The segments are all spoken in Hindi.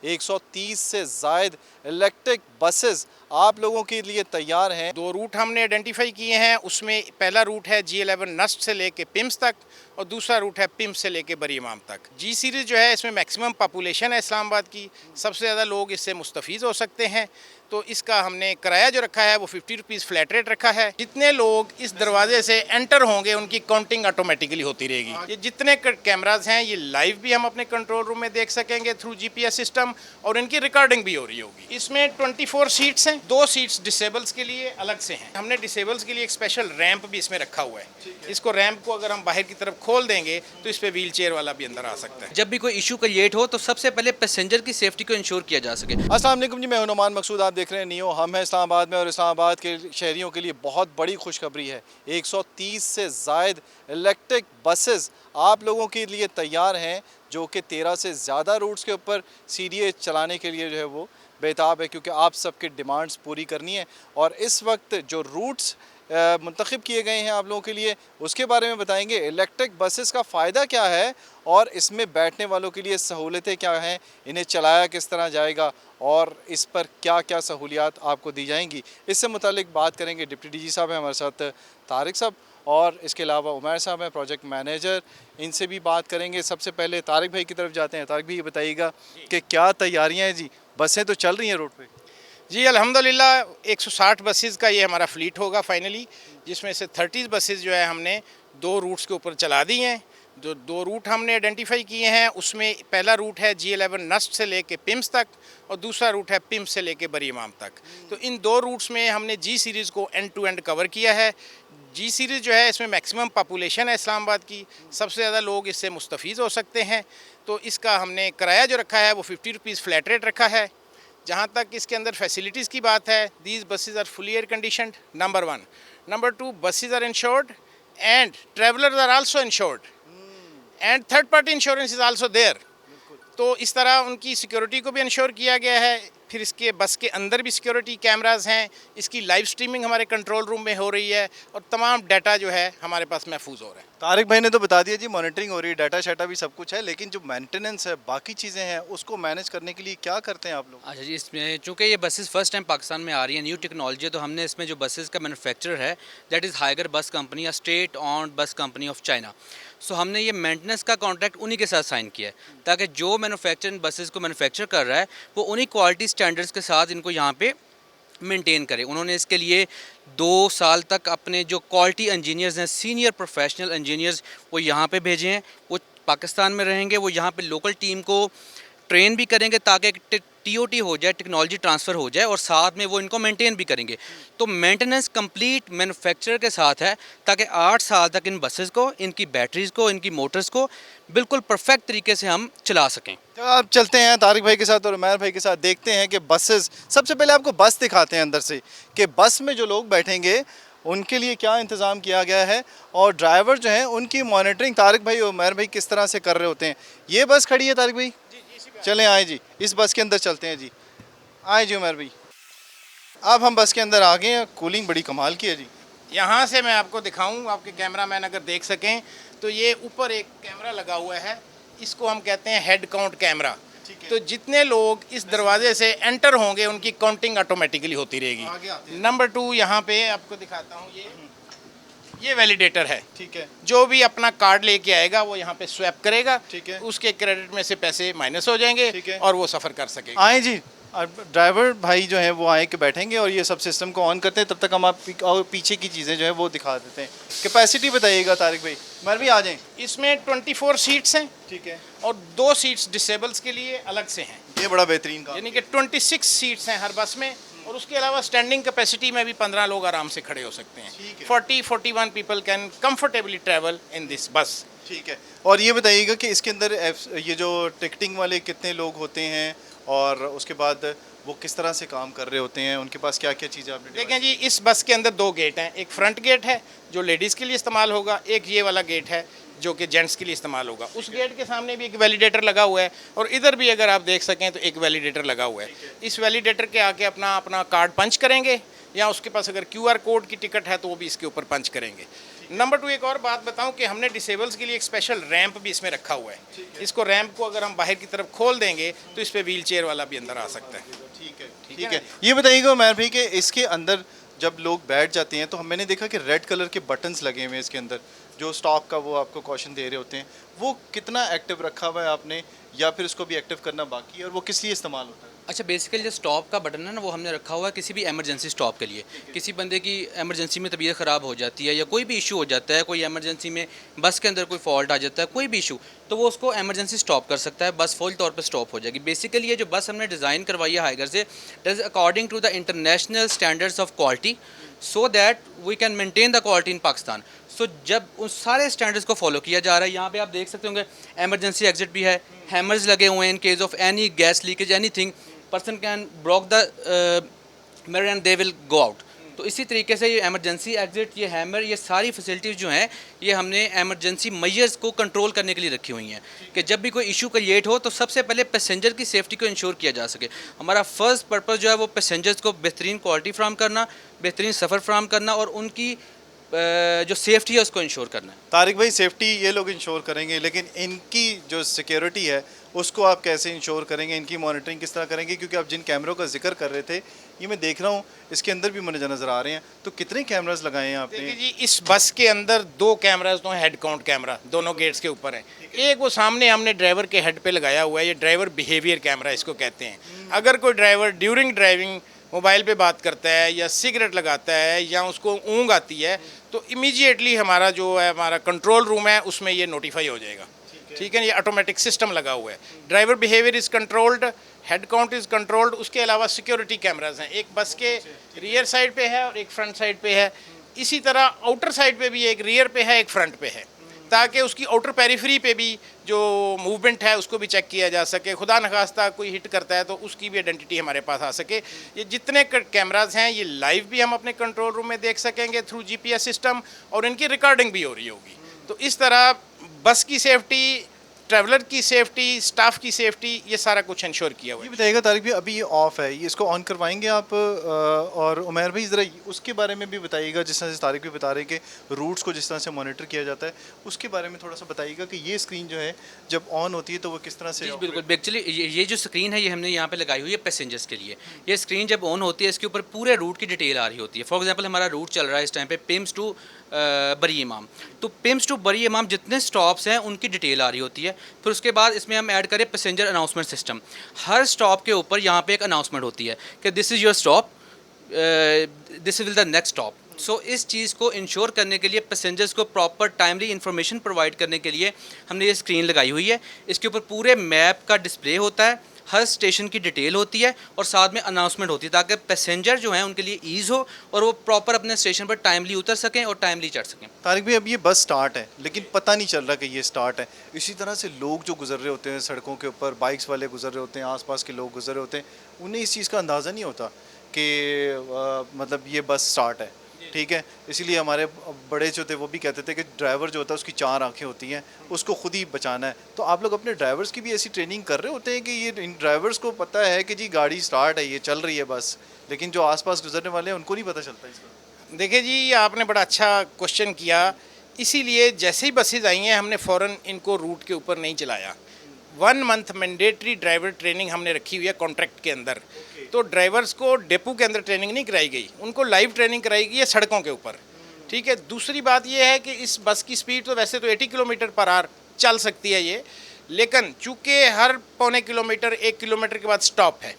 130 से ज़ायद इलेक्ट्रिक बसेस आप लोगों के लिए तैयार हैं। दो रूट हमने आइडेंटिफाई किए हैं, उसमें पहला रूट है G11 नस्ट से लेके पिम्स तक और दूसरा रूट है पिम्स से लेके बरी इमाम तक। जी सीरीज़ जो है इसमें मैक्सिमम पॉपुलेशन है इस्लामाबाद की, सबसे ज़्यादा लोग इससे मुस्तफ़ीज़ हो सकते हैं। तो इसका हमने किराया जो रखा है वो 50 रुपीज़ फ्लैट रेट रखा है। जितने लोग इस दरवाजे से एंटर होंगे उनकी काउंटिंग ऑटोमेटिकली होती रहेगी। ये जितने कैमराज हैं ये लाइव भी हम अपने कंट्रोल रूम में देख सकेंगे थ्रू GPS सिस्टम, और इनकी रिकॉर्डिंग भी हो रही होगी। इसमें 24 सीट्स हैं, 2 सीट्स डिसेबल्स के लिए अलग से हैं। हमने डिसेबल्स के लिए एक स्पेशल रैंप भी इसमें रखा हुआ है। इसको रैंप को अगर हम बाहर की तरफ खोल देंगे तो इस पे व्हील चेयर वाला भी अंदर आ सकता है। जब भी कोई इशू क्रिएट हो तो सबसे पहले पैसेंजर की सेफ्टी को इंश्योर किया जा सके। अस्सलाम वालेकुम जी, मैं हूं नुमान मकसूद, आप देख रहे हैं नियो। हम हैं इस्लामाबाद में और इस्लामाबाद के शहरियों के लिए बहुत बड़ी खुशखबरी है। 130 से ज़ायद इलेक्ट्रिक बसेस आप लोगों के लिए तैयार हैं, जो कि 13 से ज़्यादा रूट्स के ऊपर CDA चलाने के लिए जो है वो बेताब है, क्योंकि आप सबकी डिमांड्स पूरी करनी है। और इस वक्त जो रूट्स मुंतखब किए गए हैं आप लोगों के लिए, उसके बारे में बताएंगे। इलेक्ट्रिक बसेस का फ़ायदा क्या है और इसमें बैठने वालों के लिए सहूलतें क्या हैं, इन्हें चलाया किस तरह जाएगा और इस पर क्या क्या सहूलियात आपको दी जाएंगी, इससे मुतालिक बात करेंगे। डिप्टी DG साहब हैं हमारे साथ, तारिक साहब, और इसके अलावा उमैर साहब हैं प्रोजेक्ट मैनेजर, इनसे भी बात करेंगे। सबसे पहले तारिक भाई की तरफ जाते हैं। तारिक भाई, ये बताइएगा कि क्या तैयारियाँ हैं जी, बसें तो चल रही हैं रोड पर? जी अल्हम्दुलिल्लाह 160 बसेस का ये हमारा फ्लीट होगा फाइनली, जिसमें से 30 बसेस जो है हमने 2 रूट्स के ऊपर चला दी हैं। जो 2 रूट हमने आइडेंटिफाई किए हैं उसमें पहला रूट है G11 नस्ट से लेके पिम्स तक और दूसरा रूट है पिम्स से लेके बरी इमाम तक। तो इन 2 रूट्स में हमने जी सीरीज़ को एंड टू एंड कवर किया है। जी सीरीज़ जो है इसमें मैक्सिमम पॉपुलेशन है इस्लामाबाद की, सबसे ज़्यादा लोग इससे मुस्तफ़ीज़ हो सकते हैं। तो इसका हमने किराया जो रखा है वो 50 रुपीज़ फ्लैट रेट रखा है। जहाँ तक इसके अंदर फैसिलिटीज़ की बात है, these buses are fully air conditioned, number 1। Number 2, buses are insured and travellers are also insured and third party insurance is also there. तो इस तरह उनकी सिक्योरिटी को भी इंश्योर किया गया है। फिर इसके बस के अंदर भी सिक्योरिटी कैमरास हैं, इसकी लाइव स्ट्रीमिंग हमारे कंट्रोल रूम में हो रही है और तमाम डाटा जो है हमारे पास महफूज हो रहा है। तारिक भाई ने तो बता दिया जी, मॉनिटरिंग हो रही है, डाटा शाटा भी सब कुछ है, लेकिन जो मेंटेनेंस है, बाकी चीज़ें हैं, उसको मैनेज करने के लिए क्या करते हैं आप लोग? अच्छा जी, इसमें चूँकि ये बसेस फर्स्ट टाइम पाकिस्तान में आ रही है, न्यू टेक्नोलॉजी है, तो हमने इसमें जो बसेस का मैन्युफैक्चरर है दैट इज़ हाइगर बस कंपनी, या स्टेट ऑन बस कंपनी ऑफ चाइना। सो हमने ये मेंटेनेंस का कॉन्ट्रैक्ट उन्हीं के साथ साइन किया है, ताकि जो मैन्युफैक्चरिंग बसेस को मैन्युफैक्चर कर रहा है वो उन्हीं क्वालिटी स्टैंडर्ड्स के साथ इनको यहाँ पे मेंटेन करे। उन्होंने इसके लिए 2 साल तक अपने जो क्वालिटी इंजीनियर्स हैं, सीनियर प्रोफेशनल इंजीनियर्स, वो यहाँ पे भेजे हैं। वो पाकिस्तान में रहेंगे, वो यहाँ पे लोकल टीम को ट्रेन भी करेंगे ताकि एक TOT हो जाए, टेक्नोलॉजी ट्रांसफ़र हो जाए, और साथ में वो इनको मेंटेन भी करेंगे। तो मेंटेनेंस कंप्लीट मैन्युफैक्चरर के साथ है, ताकि 8 साल तक इन बसेस को, इनकी बैटरीज़ को, इनकी मोटर्स को बिल्कुल परफेक्ट तरीके से हम चला सकें। तो आप चलते हैं तारिक भाई के साथ और उमैर भाई के साथ, देखते हैं कि बसेस, सबसे पहले आपको बस दिखाते हैं अंदर से कि बस में जो लोग बैठेंगे उनके लिए क्या इंतज़ाम किया गया है, और ड्राइवर जो हैं उनकी मॉनिटरिंग तारिक भाई और उमैर भाई किस तरह से कर रहे होते हैं। ये बस खड़ी है तारिक भाई, चलें आए जी, इस बस के अंदर चलते हैं जी। आए जी उमर भाई, अब हम बस के अंदर आ गए हैं। कूलिंग बड़ी कमाल की है जी। यहाँ से मैं आपको दिखाऊं, आपके कैमरामैन अगर देख सकें तो ये ऊपर एक कैमरा लगा हुआ है, इसको हम कहते हैं हेड काउंट कैमरा। तो जितने लोग इस दरवाजे से एंटर होंगे उनकी काउंटिंग ऑटोमेटिकली होती रहेगी। नंबर 2, यहाँ पे आपको दिखाता हूँ, ये वैलिडेटर है। ठीक है, जो भी अपना कार्ड लेके आएगा वो यहाँ पे स्वैप करेगा, ठीक है, उसके क्रेडिट में से पैसे माइनस हो जाएंगे, ठीक है, और वो सफ़र कर सकेगा। आए जी, ड्राइवर भाई जो हैं वो आए के बैठेंगे और ये सब सिस्टम को ऑन करते हैं। तब तक हम आप और पीछे की चीज़ें जो है वो दिखा देते हैं। कैपेसिटी बताइएगा तारिक भाई, उमर भी आ जाएँ। इसमें 24 सीट्स हैं, ठीक है, और 2 सीट्स डिसेबल्स के लिए अलग से हैं। ये बड़ा बेहतरीन काम, यानी कि 26 सीट्स हैं हर बस में, और उसके अलावा स्टैंडिंग कैपेसिटी में भी 15 लोग आराम से खड़े हो सकते हैं। 41 people can comfortably travel in this बस। ठीक है, और ये बताइएगा कि इसके अंदर ये जो टिकटिंग वाले कितने लोग होते हैं और उसके बाद वो किस तरह से काम कर रहे होते हैं, उनके पास क्या क्या चीज़ें आपने? देखें जी, इस बस के अंदर 2 गेट हैं। एक फ्रंट गेट है जो लेडीज़ के लिए इस्तेमाल होगा, एक ये वाला गेट है जो कि जेंट्स के लिए इस्तेमाल होगा। उस गेट के सामने भी एक वैलिडेटर लगा हुआ है, और इधर भी अगर आप देख सकें तो एक वैलिडेटर लगा हुआ है। इस वैलिडेटर के आके अपना कार्ड पंच करेंगे, या उसके पास अगर QR कोड की टिकट है तो वो भी इसके ऊपर पंच करेंगे। नंबर 2 एक और बात बताऊं कि हमने डिसेबल्स के लिए एक स्पेशल रैंप भी इसमें रखा हुआ है। इसको रैंप को अगर हम बाहर की तरफ खोल देंगे तो इस पे व्हील चेयर वाला भी अंदर आ सकता है। ठीक है। ये बताइएगा उमर भाई कि इसके अंदर जब लोग बैठ जाते हैं तो मैंने देखा कि रेड कलर के बटन्स लगे हुए हैं इसके अंदर, जो स्टॉप का वो आपको कॉशन दे रहे होते हैं, वो कितना एक्टिव रखा हुआ है आपने, या फिर उसको भी एक्टिव करना बाकी है, और वो किस लिए इस्तेमाल होता है? अच्छा, बेसिकली जो स्टॉप का बटन है ना, वो हमने रखा हुआ है किसी भी इमरजेंसी स्टॉप के लिए। किसी बंदे की इमरजेंसी में तबीयत ख़राब हो जाती है या कोई भी इशू हो जाता है, कोई इमरजेंसी में बस के अंदर कोई फॉल्ट आ जाता है, कोई भी इशू, तो वो उसको इमरजेंसी स्टॉप कर सकता है, बस फुल तौर पर स्टॉप हो जाएगी। बेसिकली ये जो बस हमने डिज़ाइन करवाई है हाइगर से, it is according to the international standards of quality, so that we can maintain the quality in Pakistan. So जब उन सारे स्टैंडर्ड्स को फॉलो किया जा रहा है, यहाँ पे आप देख सकते होंगे इमरजेंसी एग्जिट भी है, हैमर्स लगे हुए हैं in case of any gas leakage anything, person can block the mirror and they will go out. तो इसी तरीके से ये इमरजेंसी एग्जिट, ये हैमर, ये सारी फैसिलिटीज़ जो हैं, ये हमने इमरजेंसी मेजर्स को कंट्रोल करने के लिए रखी हुई हैं कि जब भी कोई इशू क्रिएट हो तो सबसे पहले पैसेंजर की सेफ्टी को इंश्योर किया जा सके। हमारा फर्स्ट पर्पज़ जो है वो पैसेंजर्स को बेहतरीन क्वालिटी फ्राहम करना, बेहतरीन सफ़र फ्राहम करना और उनकी जो सेफ्टी है उसको इंश्योर करना है। तारिक भाई, सेफ्टी ये लोग इंश्योर करेंगे, लेकिन इनकी जो सिक्योरिटी है उसको आप कैसे इंश्योर करेंगे, इनकी मॉनिटरिंग किस तरह करेंगे? क्योंकि आप जिन कैमरों का जिक्र कर रहे थे, ये मैं देख रहा हूँ इसके अंदर भी मुझे नज़र आ रहे हैं, तो कितने कैमरास लगाए हैं आपने? देखिए जी, इस बस के अंदर 2 कैमराज तो हेड काउंट कैमरा दोनों गेट्स के ऊपर है। एक वो सामने हमने ड्राइवर के हेड पे लगाया हुआ है, ये ड्राइवर बिहेवियर कैमरा इसको कहते हैं। अगर कोई ड्राइवर ड्यूरिंग ड्राइविंग मोबाइल पे बात करता है या सिगरेट लगाता है या उसको ऊँग आती है, तो इमीडिएटली हमारा जो है हमारा कंट्रोल रूम है उसमें ये नोटिफाई हो जाएगा। ठीक है, ये ऑटोमेटिक सिस्टम लगा हुआ है। Driver behaviour is controlled, head count is controlled. उसके अलावा सिक्योरिटी कैमराज हैं, एक बस के रियर साइड पे है और एक फ्रंट साइड पे है। इसी तरह आउटर साइड पे भी एक रियर पे है, एक फ्रंट पे है, ताकि उसकी आउटर पेरिफेरी पे भी जो मूवमेंट है उसको भी चेक किया जा सके। खुदा न खास्ता कोई हिट करता है तो उसकी भी आइडेंटिटी हमारे पास आ सके। ये जितने कैमराज हैं ये लाइव भी हम अपने कंट्रोल रूम में देख सकेंगे थ्रू जीपीएस सिस्टम, और इनकी रिकॉर्डिंग भी हो रही होगी। तो इस तरह बस की सेफ्टी, ट्रैवलर की सेफ्टी, स्टाफ की सेफ्टी, ये सारा कुछ इंश्योर किया हुआ है। ये बताइएगा तारिक भाई, अभी ये ऑफ है, ये इसको ऑन करवाएंगे आप? और उमर भाई ज़रा उसके बारे में भी बताइएगा, जिस तरह से तारिक भी बता रहे हैं कि रूट्स को जिस तरह से मॉनिटर किया जाता है, उसके बारे में थोड़ा सा बताइएगा कि ये स्क्रीन जो है जब ऑन होती है तो वो किस तरह से? बिल्कुल, एक्चुअली ये जो स्क्रीन है ये हमने यहाँ पे लगाई हुई है पैसेंजर्स के लिए। ये स्क्रीन जब ऑन होती है इसके ऊपर पूरे रूट की डिटेल आ रही होती है। फॉर एग्जांपल हमारा रूट चल रहा है इस टाइम पे पिम्स टू बरी इमाम, तो पिम्स टू बरी इमाम जितने स्टॉप्स हैं उनकी डिटेल आ रही होती है। फिर उसके बाद इसमें हम ऐड करें पैसेंजर अनाउंसमेंट सिस्टम। हर स्टॉप के ऊपर यहाँ पे एक अनाउंसमेंट होती है कि this is your stop, this will the next stop. So इस चीज़ को इंश्योर करने के लिए, पैसेंजर्स को प्रॉपर टाइमली इन्फॉर्मेशन प्रोवाइड करने के लिए हमने ये स्क्रीन लगाई हुई है। इसके ऊपर पूरे मैप का डिस्प्ले होता है, हर स्टेशन की डिटेल होती है और साथ में अनाउंसमेंट होती है, ताकि पैसेंजर जो हैं उनके लिए ईज़ हो और वो प्रॉपर अपने स्टेशन पर टाइमली उतर सकें और टाइमली चढ़ सकें। तारिक भाई, अब ये बस स्टार्ट है लेकिन पता नहीं चल रहा कि ये स्टार्ट है। इसी तरह से लोग जो गुजर रहे होते हैं सड़कों के ऊपर, बाइक्स वाले गुजर रहे होते हैं, आसपास के लोग गुजर रहे होते हैं, उन्हें इस चीज़ का अंदाज़ा नहीं होता कि मतलब ये बस स्टार्ट है। ठीक है, इसीलिए हमारे बड़े जो थे वो भी कहते थे कि ड्राइवर जो होता है उसकी 4 आंखें होती हैं, उसको खुद ही बचाना है। तो आप लोग अपने ड्राइवर्स की भी ऐसी ट्रेनिंग कर रहे होते हैं कि ये इन ड्राइवर्स को पता है कि जी गाड़ी स्टार्ट है, ये चल रही है बस, लेकिन जो आसपास गुजरने वाले हैं उनको नहीं पता चलता इसका? देखिए जी, आपने बड़ा अच्छा क्वेश्चन किया। इसीलिए जैसे ही बसेज आई हैं हमने फ़ौरन इनको रूट के ऊपर नहीं चलाया। 1 मंथ मैंडेटरी ड्राइवर ट्रेनिंग हमने रखी हुई है कॉन्ट्रैक्ट के अंदर। तो ड्राइवर्स को डेपो के अंदर ट्रेनिंग नहीं कराई गई, उनको लाइव ट्रेनिंग कराई गई है सड़कों के ऊपर। ठीक है, दूसरी बात ये है कि इस बस की स्पीड तो वैसे तो 80 किलोमीटर पर आवर चल सकती है ये, लेकिन चूँकि हर पौने किलोमीटर 1 किलोमीटर के बाद स्टॉप है,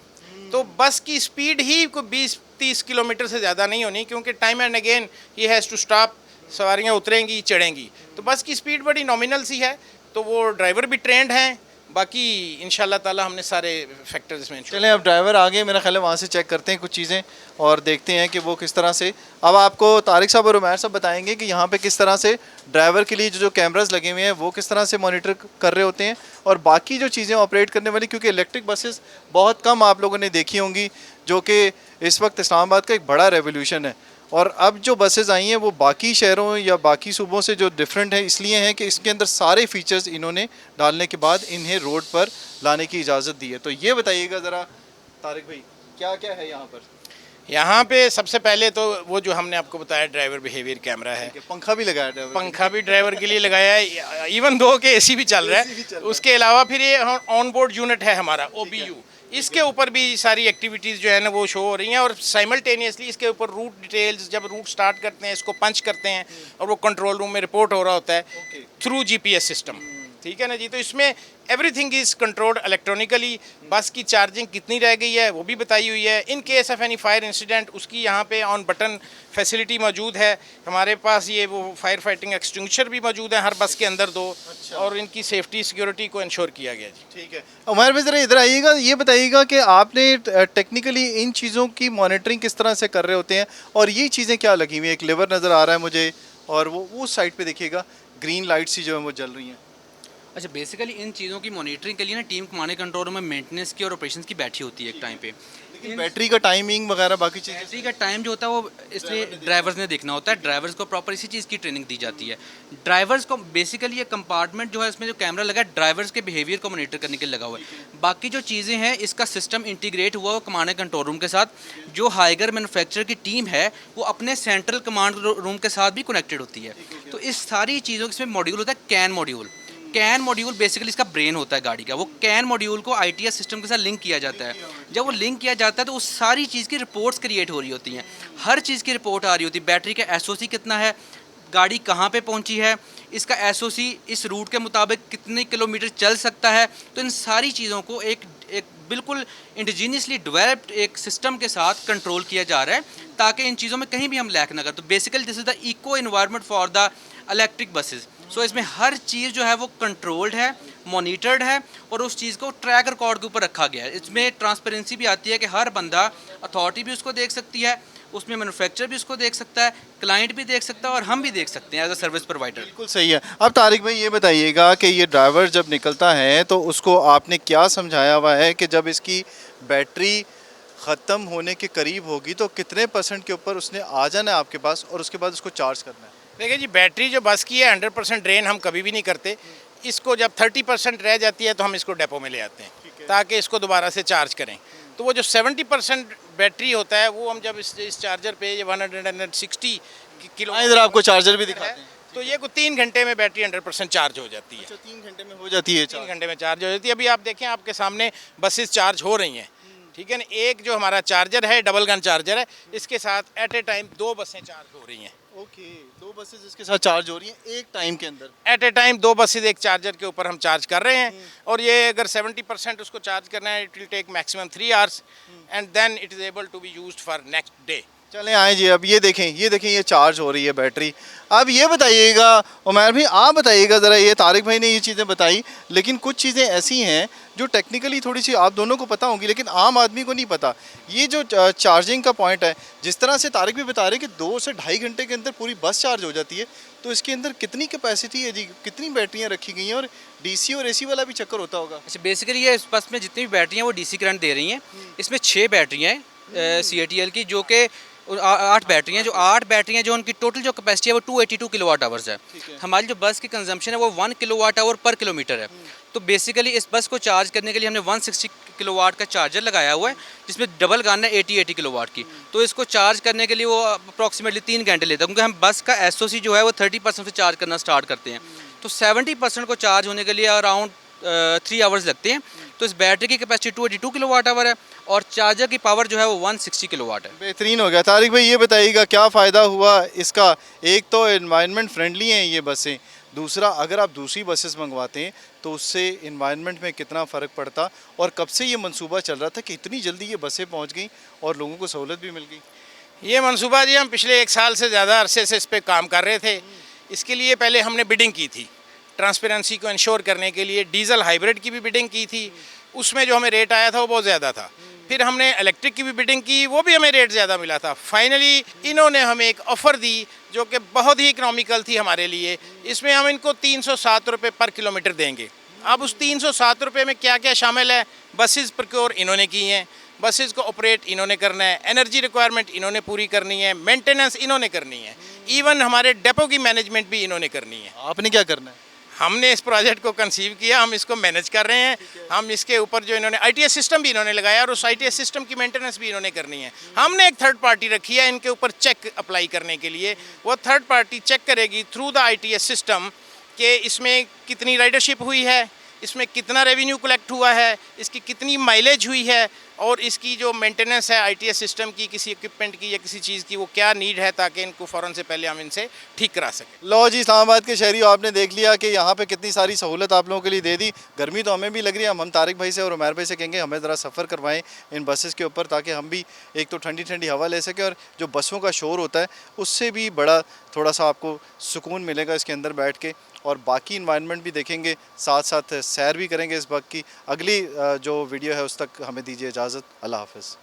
तो बस की स्पीड ही कोई 20-30 किलोमीटर से ज़्यादा नहीं होनी, क्योंकि time and again he has to stop, सवारियाँ उतरेंगी चढ़ेंगी। तो बस की स्पीड बड़ी नॉमिनल सी है, तो वो ड्राइवर भी ट्रेंड हैं। बाकी इंशाल्लाह ताला हमने सारे फैक्टर्स इसमें। चलें, अब ड्राइवर आगे, मेरा ख्याल है वहाँ से चेक करते हैं कुछ चीज़ें और देखते हैं कि वो किस तरह से। अब आपको तारिक साहब और उमैर साहब बताएंगे कि यहाँ पे किस तरह से ड्राइवर के लिए जो कैमरास लगे हुए हैं वो किस तरह से मॉनिटर कर रहे होते हैं, और बाकी जो चीज़ें ऑपरेट करने वाली, क्योंकि इलेक्ट्रिक बसेस बहुत कम आप लोगों ने देखी होंगी, जो कि इस वक्त इस्लामाबाद का एक बड़ा रेवोल्यूशन है। और अब जो बसेस आई हैं वो बाकी शहरों या बाकी सूबों से जो डिफरेंट है इसलिए हैं कि इसके अंदर सारे फीचर्स इन्होंने डालने के बाद इन्हें रोड पर लाने की इजाज़त दी है। तो ये बताइएगा ज़रा तारिक भाई, क्या क्या है यहाँ पर? यहाँ पे सबसे पहले तो वो जो हमने आपको बताया ड्राइवर बिहेवियर कैमरा है, पंखा भी लगाया ड्राइवर पंखा भी ड्राइवर के लिए लगाया है, इवन दो के एसी भी चल रहा है। उसके अलावा फिर ये ऑन बोर्ड यूनिट है हमारा OBU, इसके ऊपर भी सारी एक्टिविटीज़ जो है ना वो शो हो रही हैं, और साइमल्टेनियसली इसके ऊपर रूट डिटेल्स, जब रूट स्टार्ट करते हैं इसको पंच करते हैं और वो कंट्रोल रूम में रिपोर्ट हो रहा होता है थ्रू GPS सिस्टम। ठीक है ना जी। तो इसमें एवरीथिंग इज़ कंट्रोल्ड इलेक्ट्रॉनिकली। बस की चार्जिंग कितनी रह गई है वो भी बताई हुई है। In case of any fire incident उसकी यहाँ पे ऑन बटन फैसिलिटी मौजूद है। हमारे पास ये वो फायर फाइटिंग एक्सटिंग्विशर भी मौजूद है हर बस के अंदर दो। और इनकी सेफ्टी सिक्योरिटी को इंश्योर किया गया जी। ठीक है, उमर भाई ज़रा इधर आइएगा, ये बताइएगा कि आपने टेक्निकली इन चीज़ों की मॉनिटरिंग किस तरह से कर रहे होते हैं, और ये चीज़ें क्या लगी हुई हैं? एक लेवर नज़र आ रहा है मुझे, और वो साइड पे देखिएगा ग्रीन लाइट्स ही जो है वो जल रही हैं। अच्छा, बेसिकली इन चीज़ों की मॉनिटरिंग के लिए ना टीम कमांड कंट्रोल रूम में मेंटेनेंस की और ऑपरेशंस की बैठी होती है एक टाइम पे। लेकिन बैटरी का टाइमिंग वगैरह बाकी चीज़ें बैटरी का टाइम जो होता है वो इसलिए ड्राइवर्स ने देखना होता है। ड्राइवर्स को प्रॉपर इसी चीज़ की ट्रेनिंग दी जाती है। ड्राइवर्स को बेसिकली ये कंपार्टमेंट जो है इसमें जो कैमरा लगा है ड्राइवर्स के बिहेवियर को मॉनिटर करने के लिए लगा हुआ है। बाकी जो चीज़ें हैं इसका सिस्टम इंटीग्रेट हुआ है कमांड कंट्रोल रूम के साथ। जो हाइगर मैन्युफैक्चरर की टीम है वो अपने सेंट्रल कमांड रूम के साथ भी कनेक्टेड होती है। तो इस सारी चीज़ों इसमें मॉड्यूल होता है can module. Can module basically इसका ब्रेन होता है गाड़ी का। वो कैन मॉड्यूल को ITS सिस्टम के साथ लिंक किया जाता है। जब वो लिंक किया जाता है तो उस सारी चीज़ की रिपोर्ट्स क्रिएट हो रही होती हैं। हर चीज़ की रिपोर्ट आ रही होती है। बैटरी का SOC कितना है, गाड़ी कहाँ पे पहुंची है, इसका SOC इस रूट के मुताबिक कितने किलोमीटर चल सकता है। तो इन सारी चीज़ों को एक बिल्कुल इंडिजीनियसली डेवलप्ड एक सिस्टम के साथ कंट्रोल किया जा रहा है ताकि इन चीज़ों में कहीं भी हम लैक ना करें। तो basically this is the eco environment for the electric buses. So इसमें हर चीज़ जो है वो कंट्रोल्ड है, मॉनिटर्ड है, और उस चीज़ को ट्रैक रिकॉर्ड के ऊपर रखा गया है। इसमें ट्रांसपेरेंसी भी आती है कि हर बंदा, अथॉरिटी भी उसको देख सकती है, उसमें मैन्युफैक्चरर भी उसको देख सकता है, क्लाइंट भी देख सकता है, और हम भी देख सकते हैं एज अ सर्विस प्रोवाइडर। बिल्कुल सही है। अब तारिक भाई ये बताइएगा कि ये ड्राइवर जब निकलता है तो उसको आपने क्या समझाया हुआ है कि जब इसकी बैटरी ख़त्म होने के करीब होगी तो कितने % के ऊपर उसने आ जाना है आपके पास, और उसके बाद उसको चार्ज करना है? देखिए जी, बैटरी जो बस की है 100% ड्रेन हम कभी भी नहीं करते। इसको जब 30% रह जाती है तो हम इसको डेपो में ले आते हैं ताकि इसको दोबारा से चार्ज करें। तो वो जो 70% बैटरी होता है वो हम जब इस चार्जर पे ये 160 किलो, इधर आपको चार्जर भी दिखाते हैं। तो ये को 3 घंटे में बैटरी 100% चार्ज हो जाती है। अच्छा, 3 घंटे में हो जाती है 3 घंटे में चार्ज हो जाती है। अभी आप देखें आपके सामने बसेस चार्ज हो रही हैं। ठीक है ना। एक जो हमारा चार्जर है डबल गन चार्जर है, इसके साथ एट ए टाइम 2 बसें चार्ज हो रही हैं। ओके, 2 बसेस इसके साथ चार्ज हो रही हैं एक टाइम के अंदर। एट ए टाइम 2 बसेज एक चार्जर के ऊपर हम चार्ज कर रहे हैं। और ये अगर 70% उसको चार्ज करना है, it will take maximum 3 hours and then it is able to be used for next day. चलें आए जी, अब ये देखें ये चार्ज हो रही है बैटरी। अब ये बताइएगा उमर भाई, आप बताइएगा ज़रा, ये तारिक भाई ने ये चीज़ें बताई, लेकिन कुछ चीज़ें ऐसी हैं जो टेक्निकली थोड़ी सी आप दोनों को पता होंगी लेकिन आम आदमी को नहीं पता। ये जो चार्जिंग का पॉइंट है, जिस तरह से तारिक भी बता रहे हैं कि 2 से ढाई घंटे के अंदर पूरी बस चार्ज हो जाती है, तो इसके अंदर कितनी कैपेसिटी है जी, कितनी बैटरियाँ रखी गई हैं, और DC और AC वाला भी चक्कर होता होगा? अच्छा, बेसिकली ये इस बस में जितनी भी बैटरियाँ हैं वो DC करंट दे रही हैं। इसमें 6 बैटरियाँ हैं CATL की, जो कि 8 बैटरियाँ, जो 8 बैटरियाँ जो उनकी टोटल जो कैपेसिटी है वो 282 किलोवाट आवर्स है। हमारी जो बस की कंजम्पशन है वो 1 किलोवाट आवर पर किलोमीटर है। तो बेसिकली इस बस को चार्ज करने के लिए हमने 160 किलोवाट का चार्जर लगाया हुआ है, जिसमें डबल गन है 80 किलोवाट की। तो इसको चार्ज करने के लिए वो अप्रॉक्सीमेटली 3 घंटे लेता है, क्योंकि हम बस का SOC जो है वो 30% से चार्ज करना स्टार्ट करते हैं। तो 70% को चार्ज होने के लिए अराउंड 3 आवर्स लगते हैं। तो इस बैटरी की कैपेसिटी 282 किलोवाट आवर है और चार्जर की पावर जो है वो 160 किलोवाट है। बेहतरीन हो गया। तारिक भाई ये बताइएगा क्या फ़ायदा हुआ इसका? एक तो एनवायरनमेंट फ्रेंडली हैं ये बसें, दूसरा अगर आप दूसरी बसेस मंगवाते हैं तो उससे इन्वायरमेंट में कितना फ़र्क पड़ता, और कब से ये मंसूबा चल रहा था कि इतनी जल्दी ये बसें पहुंच गई और लोगों को सहूलत भी मिल गई? ये मंसूबा जी हम पिछले 1 साल से ज़्यादा अरसे से इस पर काम कर रहे थे। इसके लिए पहले हमने बिडिंग की थी, ट्रांसपेरेंसी को इंश्योर करने के लिए डीजल हाइब्रिड की भी बिडिंग की थी। उसमें जो हमें रेट आया था वो बहुत ज़्यादा था। फिर हमने इलेक्ट्रिक की भी बिडिंग की, वो भी हमें रेट ज़्यादा मिला था। फाइनली इन्होंने हमें एक ऑफ़र दी जो कि बहुत ही इकनॉमिकल थी हमारे लिए। इसमें हम इनको 307 रुपये पर किलोमीटर देंगे। अब उस 307 रुपये में क्या क्या शामिल है? बसेस प्रोक्योर इन्होंने की हैं, बसेस को ऑपरेट इन्होंने करना है, एनर्जी रिक्वायरमेंट इन्होंने पूरी करनी है, मेंटेनेंस इन्होंने करनी है, इवन हमारे डेपो की मैनेजमेंट भी इन्होंने करनी है। आपने क्या करना है? हमने इस प्रोजेक्ट को कंसीव किया, हम इसको मैनेज कर रहे हैं। हम इसके ऊपर जो इन्होंने ITS सिस्टम भी इन्होंने लगाया और उस ITS सिस्टम की मेंटेनेंस भी इन्होंने करनी है। हमने एक थर्ड पार्टी रखी है इनके ऊपर चेक अप्लाई करने के लिए। वो थर्ड पार्टी चेक करेगी थ्रू द ITS सिस्टम कि इसमें कितनी राइडरशिप हुई है, इसमें कितना रेवेन्यू कलेक्ट हुआ है, इसकी कितनी माइलेज हुई है और इसकी जो मेंटेनेंस है ITS सिस्टम की, किसी इक्विपमेंट की या किसी चीज़ की, वो क्या नीड है, ताकि इनको फ़ौरन से पहले हम इनसे ठीक करा सकें। लो जी, इस्लामाबाद के शहरियों, आपने देख लिया कि यहाँ पे कितनी सारी सहूलत आप लोगों के लिए दे दी। गर्मी तो हमें भी लग रही है। हम तारिक भाई से और उमैर भाई से कहेंगे हमें ज़रा सफ़र करवाएं इन बसेस के ऊपर, ताकि हम भी एक तो ठंडी ठंडी हवा ले सकें और जो बसों का शोर होता है उससे भी बड़ा थोड़ा सा आपको सुकून मिलेगा इसके अंदर बैठ के, और बाकी इन्वायरमेंट भी देखेंगे, साथ साथ सैर भी करेंगे इस वक्त की। अगली जो वीडियो है उस तक हमें दीजिए इजाज़त। अल्लाह हाफ़िज़।